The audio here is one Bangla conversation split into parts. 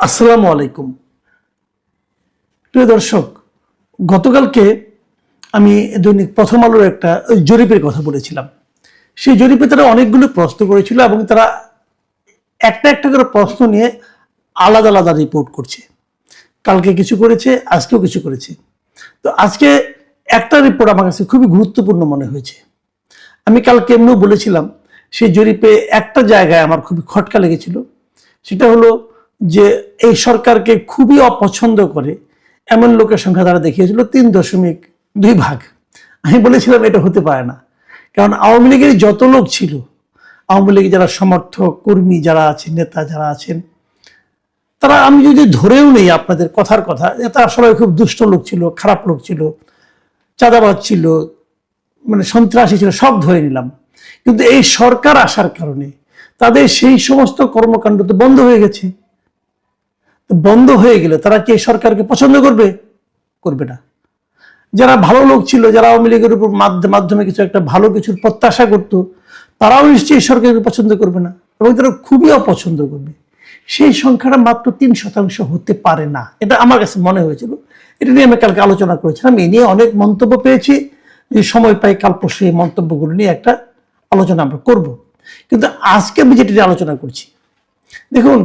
আসসালামু আলাইকুম। প্রিয় দর্শক, গতকালকে আমি দৈনিক প্রথম আলোর একটা জরিপের কথা বলেছিলাম। সেই জরিপে তারা অনেকগুলো প্রশ্ন করেছিল এবং তারা একটা একটা করে প্রশ্ন নিয়ে আলাদা আলাদা রিপোর্ট করছে। কালকে কিছু করেছে, আজকেও কিছু করেছে। তো আজকে একটা রিপোর্ট আমার কাছে খুবই গুরুত্বপূর্ণ মনে হয়েছে। আমি কালকে এমনিও বলেছিলাম, সেই জরিপে একটা জায়গায় আমার খুবই খটকা লেগেছিল। সেটা হলো যে এই সরকারকে খুবই অপছন্দ করে এমন লোকের সংখ্যা তারা দেখিয়েছিল 3.2 ভাগ। আমি বলেছিলাম এটা হতে পারে না, কারণ আওয়ামী লীগের যত লোক ছিল, আওয়ামী লীগের যারা সমর্থক কর্মী যারা আছেন, নেতা যারা আছেন, তারা আমি যদি ধরেও নেই আপনাদের কথার কথা, তারা সবাই খুব দুষ্ট লোক ছিল, খারাপ লোক ছিল, চাঁদাবাজ ছিল, মানে সন্ত্রাসী ছিল, সব ধরে নিলাম। কিন্তু এই সরকার আসার কারণে তাদের সেই সমস্ত কর্মকাণ্ড তো বন্ধ হয়ে গেছে। বন্ধ হয়ে গেলে তারা কি এই সরকারকে পছন্দ করবে? করবে না। যারা ভালো লোক ছিল, যারা আওয়ামী লীগের উপর মাধ্যমে কিছু একটা ভালো কিছুর প্রত্যাশা করত, তারাও নিশ্চয়ই সরকারকে পছন্দ করবে না, এবং তারা খুবই অপছন্দ করবে। সেই সংখ্যাটা মাত্র 3% হতে পারে না, এটা আমার কাছে মনে হয়েছিল। এটা নিয়ে আমি কালকে আলোচনা করেছিলাম। এই নিয়ে অনেক মন্তব্য পেয়েছি। যে সময় পাই কাল পরশু এই মন্তব্যগুলো নিয়ে একটা আলোচনা আমরা করব। কিন্তু আজকে আমি যেটা নিয়ে আলোচনা করছি, দেখুন,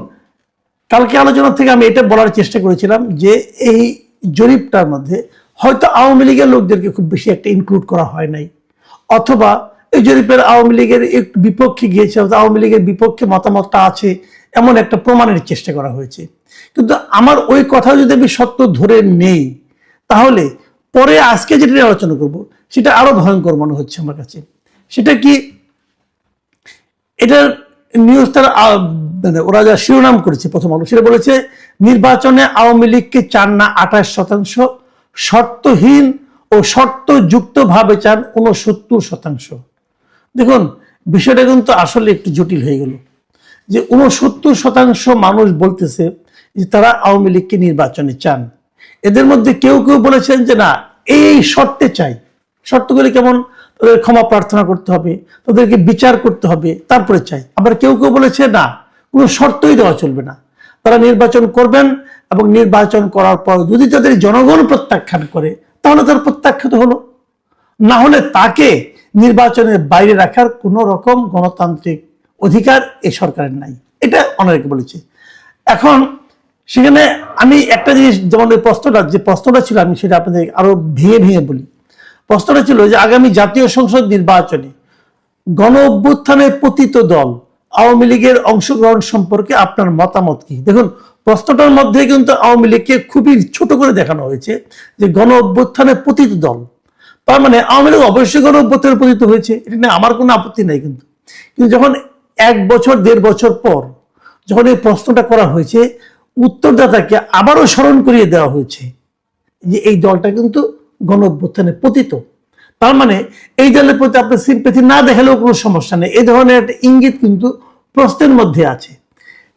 কালকে আলোচনা থেকে আমি এটা বলার চেষ্টা করেছিলাম যে এই জরিপটার মধ্যে হয়তো আওয়ামী লীগের লোকদেরকে খুব বেশি একটা ইনক্লুড করা হয় নাই, অথবা এই জরিপের আওয়ামী লীগের একটু বিপক্ষে গিয়েছে, আওয়ামী লীগের বিপক্ষে মতামতটা আছে এমন একটা প্রমাণের চেষ্টা করা হয়েছে। কিন্তু আমার ওই কথা যদি আমি সত্য ধরে নেই, তাহলে পরে আজকে যেটা নিয়ে আলোচনা করব সেটা আরো ভয়ঙ্কর মনে হচ্ছে আমার কাছে। সেটা কি, এটার নিউজ তারা মানে ওরা যা শিরোনাম করেছে প্রথম আলো, সেটা বলেছে নির্বাচনে আওয়ামী লীগকে চান না 28%, শর্তহীন ও শর্তযুক্ত ভাবে চান 69%। দেখুন, বিষয়টা কিন্তু আসলে একটু জটিল হয়ে গেল যে 69% মানুষ বলতেছে যে তারা আওয়ামী লীগকে নির্বাচনে চান। এদের মধ্যে কেউ কেউ বলেছেন যে না, এই শর্তে চাই। শর্তগুলি কেমন? তাদের ক্ষমা প্রার্থনা করতে হবে, তাদেরকে বিচার করতে হবে, তারপরে চাই। আবার কেউ কেউ বলেছে না, কোনো শর্তই দেওয়া চলবে না, তারা নির্বাচন করবেন, এবং নির্বাচন করার পর যদি তাদের জনগণ প্রত্যাখ্যান করে তাহলে তার প্রত্যাখ্যাত হলো, না হলে তাকে নির্বাচনের বাইরে রাখার কোনো রকম গণতান্ত্রিক অধিকার এই সরকারের নাই। এটা অনেকে বলেছে। এখন সেখানে আমি একটা জিনিস, যেমন যে প্রশ্নটা ছিল, আমি সেটা আপনাদের আরো ভেঙে ভেঙে বলি। প্রশ্নটা ছিল যে আগামী জাতীয় সংসদ নির্বাচনে গণ অভ্যুত্থানে পতিত দল আওয়ামী লীগের অংশগ্রহণ সম্পর্কে আপনার মতামত কি? দেখুন, প্রশ্নটার মধ্যে কিন্তু আওয়ামী লীগকে খুবই ছোট করে দেখানো হয়েছে যে গণ অভ্যুত্থানে পতিত দল, তার মানে আওয়ামী লীগ অবশ্যই গণ অভ্যুত্থানে পতিত হয়েছে, এটা নিয়ে আমার কোনো আপত্তি নাই। কিন্তু যখন 1 বছর 1.5 বছর পর যখন এই প্রশ্নটা করা হয়েছে, উত্তরদাতাকে আবারও স্মরণ করিয়ে দেওয়া হয়েছে যে এই দলটা কিন্তু গণ অভ্যুত্থানে পতিত। তার মানে এই দলের প্রতি আপনার সিম্প্যাথি না দেখালেও কোনো সমস্যা নেই, এই ধরনের একটা ইঙ্গিত কিন্তু প্রশ্নের মধ্যে আছে।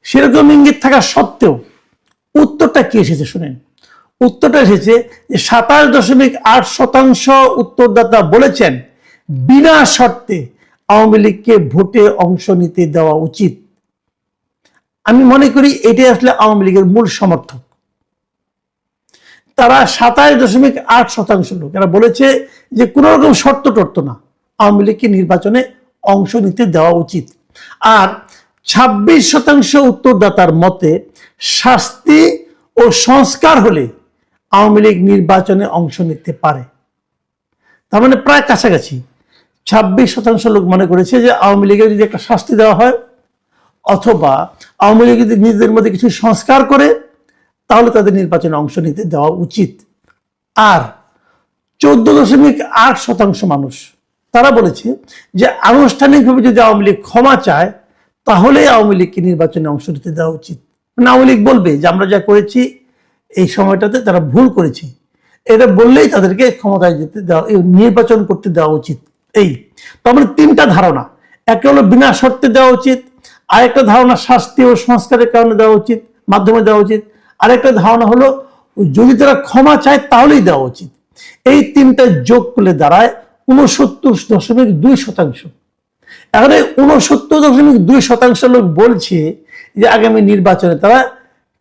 সেরকম ইঙ্গিত থাকা সত্ত্বেও উত্তরটা কি এসেছে শুনেন। উত্তরটা এসেছে যে 27.8% উত্তরদাতা বলেছেন বিনা শর্তে আওয়ামী লীগকে ভোটে অংশ নিতে দেওয়া উচিত। আমি মনে করি এটাই আসলে আওয়ামী লীগের মূল সমর্থক। তারা 27.8% লোক এরা বলেছে যে কোন রকম শর্ত টর্ত না, আওয়ামী লীগকে নির্বাচনে অংশ নিতে দেওয়া উচিত। আর 26% উত্তরদাতার মতে শাস্তি ও সংস্কার হলে আওয়ামী লীগ নির্বাচনে অংশ নিতে পারে। তার মানে প্রায় কাছাকাছি 26% লোক মনে করেছে যে আওয়ামী লীগের যদি একটা শাস্তি দেওয়া হয়, অথবা আওয়ামী লীগ যদি নিজেদের মধ্যে কিছু সংস্কার করে, তাহলে তাদের নির্বাচনে অংশ নিতে দেওয়া উচিত। আর 14.8% মানুষ তারা বলেছে যে আনুষ্ঠানিকভাবে যদি আওয়ামী লীগ ক্ষমা চায়, তাহলে আওয়ামী লীগকে নির্বাচনে অংশ নিতে দেওয়া উচিত। মানে আওয়ামী লীগ বলবে যে আমরা যা করেছি এই সময়টাতে তারা ভুল করেছি, এটা বললেই তাদেরকে ক্ষমতায় যেতে দেওয়া, নির্বাচন করতে দেওয়া উচিত। এই তার মানে 3টা ধারণা। একটা হলো বিনা শর্তে দেওয়া উচিত, আরেকটা ধারণা শাস্তি ও সংস্কারের কারণে দেওয়া উচিত, মাধ্যমে দেওয়া উচিত, আরেকটা ধারণা হলো যদি তারা ক্ষমা চায় তাহলেই দেওয়া উচিত। এই 3টা যোগ করলে দাঁড়ায় 69.2%। এখানে 69.2% লোক বলছে যে আগামী নির্বাচনে তারা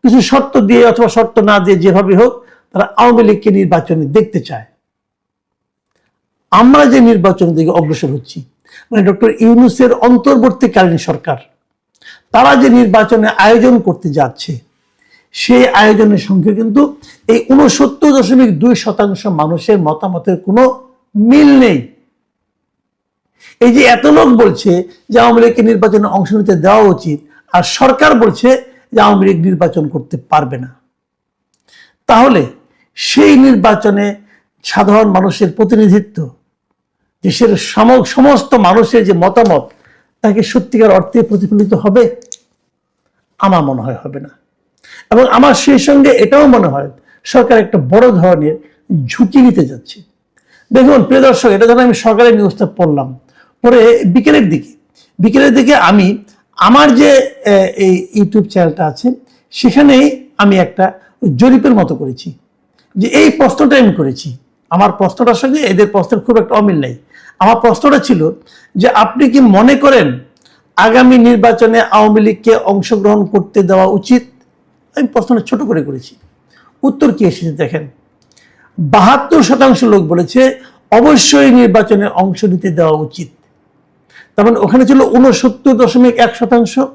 কিছু শর্ত দিয়ে অথবা শর্ত না দিয়ে যেভাবে হোক তারা আওয়ামী লীগকে নির্বাচনে দেখতে চায়। আমরা যে নির্বাচন দিকে অগ্রসর হচ্ছি, মানে ডক্টর ইউনূসের অন্তর্বর্তীকালীন সরকার, তারা যে নির্বাচনে আয়োজন করতে যাচ্ছে, সেই আয়োজনের সঙ্গে কিন্তু এই ৬৯.২% মানুষের মতামতের কোনো মিল নেই। এই যে এত লোক বলছে যে আওয়ামী লীগকে নির্বাচনে অংশ নিতে দেওয়া উচিত, আর সরকার বলছে যে আওয়ামী লীগ নির্বাচন করতে পারবে না, তাহলে সেই নির্বাচনে সাধারণ মানুষের প্রতিনিধিত্ব, দেশের সমস্ত মানুষের যে মতামত, তাকে সত্যিকার অর্থে প্রতিফলিত হবে? আমার মনে হয় হবে না। এবং আমার সেই সঙ্গে এটাও মনে হয় সরকার একটা বড় ধরনের ঝুঁকি নিতে যাচ্ছে। দেখুন প্রিয় দর্শক, এটা যখন আমি সরকারের নিউজটা পড়লাম, পরে বিকেলের দিকে আমি আমার যে এই ইউটিউব চ্যানেলটা আছে, সেখানেই আমি একটা জরিপের মতো করেছি, যে এই প্রশ্নটা আমি করেছি। আমার প্রশ্নটার সঙ্গে এদের প্রশ্নের খুব একটা অমিল নেই। আমার প্রশ্নটা ছিল যে আপনি কি মনে করেন আগামী নির্বাচনে আওয়ামী লীগকে অংশগ্রহণ করতে দেওয়া উচিত? আমি প্রশ্নটা ছোট করে করেছি। উত্তর কি এসেছে দেখেন, ৭২% লোক বলেছে অবশ্যই নির্বাচনে অংশ নিতে দেওয়া উচিত। তার মানে ওখানে ছিল ৬৯.১%,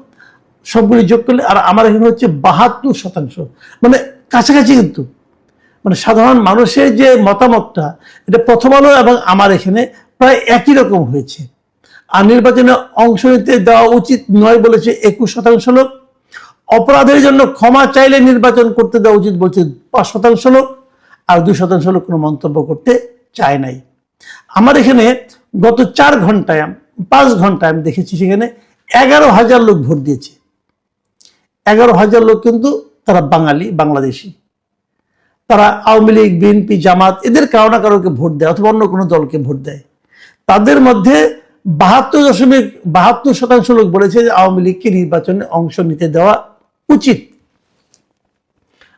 সবগুলি যোগ করলে, আর আমার এখানে হচ্ছে ৭২%, মানে কাছাকাছি। কিন্তু মানে সাধারণ মানুষের যে মতামতটা, এটা প্রথম আলো এবং আমার এখানে প্রায় একই রকম হয়েছে। আর নির্বাচনে অংশ নিতে দেওয়া উচিত নয় বলেছে ২১% লোক। অপরাধের জন্য ক্ষমা চাইলে নির্বাচন করতে দেওয়া উচিত বলছে ৫% লোক, আর ২% লোক কোনো মন্তব্য করতে চায় নাই। আমার এখানে গত ৫ ঘন্টায় আমি দেখেছি সেখানে ১১,০০০ লোক ভোট দিয়েছে। ১১,০০০ লোক কিন্তু তারা বাংলাদেশি। তারা আওয়ামী লীগ, বিএনপি, জামাত এদের কারো না কারোকে ভোট দেয় অথবা অন্য কোনো দলকে ভোট দেয়। তাদের মধ্যে ৭২% লোক বলেছে যে আওয়ামী লীগকে নির্বাচনে অংশ নিতে দেওয়া উচিত।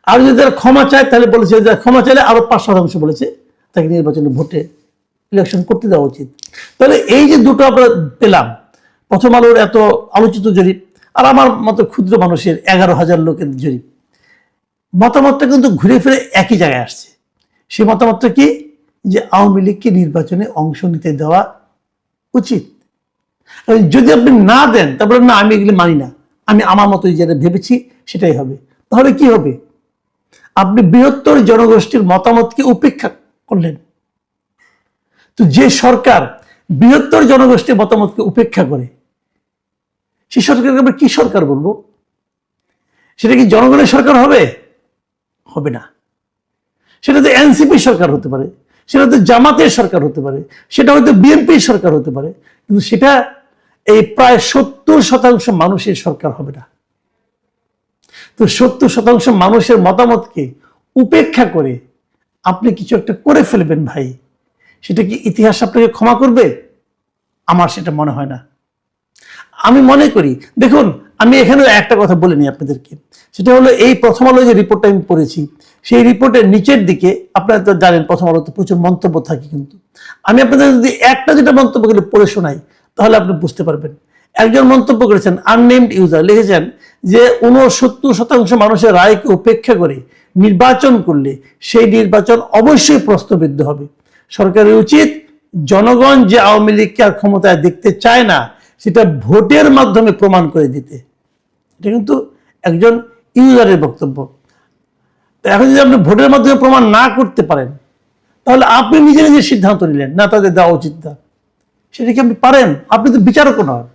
আর যদি তারা ক্ষমা চায় তাহলে বলেছে যে ক্ষমা চাইলে আরো ৫% বলেছে তাকে নির্বাচনে ভোটে ইলেকশন করতে দেওয়া উচিত। তাহলে এই যে দুটো আমরা পেলাম, প্রথম আলোর এত আলোচিত জরিপ আর আমার মতো ক্ষুদ্র মানুষের ১১,০০০ লোকের জরিপ, মতামতটা কিন্তু ঘুরে ফিরে একই জায়গায় আসছে। সেই মতামতটা কি? যে আওয়ামী লীগকে নির্বাচনে অংশ নিতে দেওয়া উচিত। যদি আপনি না দেন, তারপরে না আমি এগুলো মানি না, আমি আমার মতো যেটা ভেবেছি সেটাই হবে, তাহলে কি হবে? আপনি বৃহত্তর জনগোষ্ঠীর মতামতকে উপেক্ষা করলেন। তো যে সরকার বৃহত্তর জনগোষ্ঠীর মতামতকে উপেক্ষা করে, সেই সরকারকে আমরা কি সরকার বলবো? সেটা কি জনগণের সরকার হবে? হবে না। সেটা তো এনসিপি সরকার হতে পারে, সেটা তো জামাতের সরকার হতে পারে, সেটা হয়তো বিএনপির সরকার হতে পারে, কিন্তু সেটা এই প্রায় ৭০% মানুষের সরকার হবে না। তো ৭০% মানুষের মতামতকে উপেক্ষা করে আপনি কিছু একটা করে ফেলবেন ভাই, সেটা কি ইতিহাস আপনাকে ক্ষমা করবে? আমার সেটা মনে হয় না। আমি মনে করি, দেখুন আমি এখানে একটা কথা বলে নিই আপনাদেরকে, সেটা হলো এই প্রথম আলো যে রিপোর্টটা আমি পড়েছি, সেই রিপোর্টের নিচের দিকে আপনারা তো জানেন প্রথম আলোতে প্রচুর মন্তব্য থাকে, কিন্তু আমি আপনাদের যদি একটা যেটা মন্তব্যগুলো পড়ে শোনাই তাহলে আপনি বুঝতে পারবেন। একজন মন্তব্য করেছেন, আননেমড ইউজার লিখেছেন যে ৬৯% মানুষের রায়কে উপেক্ষা করে নির্বাচন করলে সেই নির্বাচন অবশ্যই প্রশ্নবিদ্ধ হবে। সরকারের উচিত জনগণ যে আওয়ামী লীগকে আর ক্ষমতায় দেখতে চায় না সেটা ভোটের মাধ্যমে প্রমাণ করে দিতে। এটা কিন্তু একজন ইউজারের বক্তব্য। এখন যদি আপনি ভোটের মাধ্যমে প্রমাণ না করতে পারেন, তাহলে আপনি নিজে নিজে সিদ্ধান্ত নিলেন না তাদের দেওয়া উচিত না, সেটা কি আপনি পারেন? আপনি তো বিচারকও নন।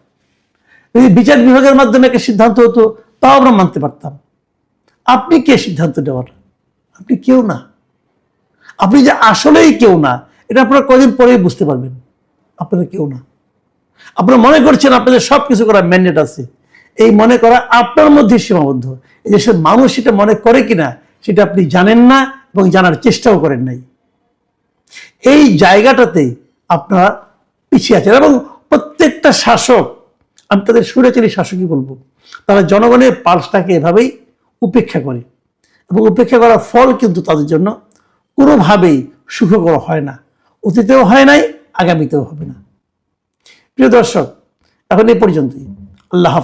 যদি বিচার বিভাগের মাধ্যমে একটা সিদ্ধান্ত হতো তাও আমরা মানতে পারতাম। আপনি কে সিদ্ধান্ত দেওয়ার? আপনি কেউ না। আপনি যে আসলেই কেউ না, এটা আপনারা কদিন পরেই বুঝতে পারবেন। আপনারা কেউ না। আপনারা মনে করছেন আপনাদের সবকিছু করার ম্যান্ডেট আছে, এই মনে করা আপনার মধ্যে সীমাবদ্ধ। এই দেশের মানুষ সেটা মনে করে কিনা সেটা আপনি জানেন না এবং জানার চেষ্টাও করেন নাই। এই জায়গাটাতেই আপনারা পিছিয়ে আছেন। এবং প্রত্যেকটা শাসক, আমি তাদের স্বৈরাচারী শাসকই বলবো, তারা জনগণের পালসটাকে এভাবেই উপেক্ষা করে, এবং উপেক্ষা করার ফল কিন্তু তাদের জন্য কোনোভাবেই সুখকর হয় না। অতীতেও হয় নাই, আগামীতেও হবে না। প্রিয় দর্শক, এখন এই পর্যন্তই। আল্লাহ হাফেজ।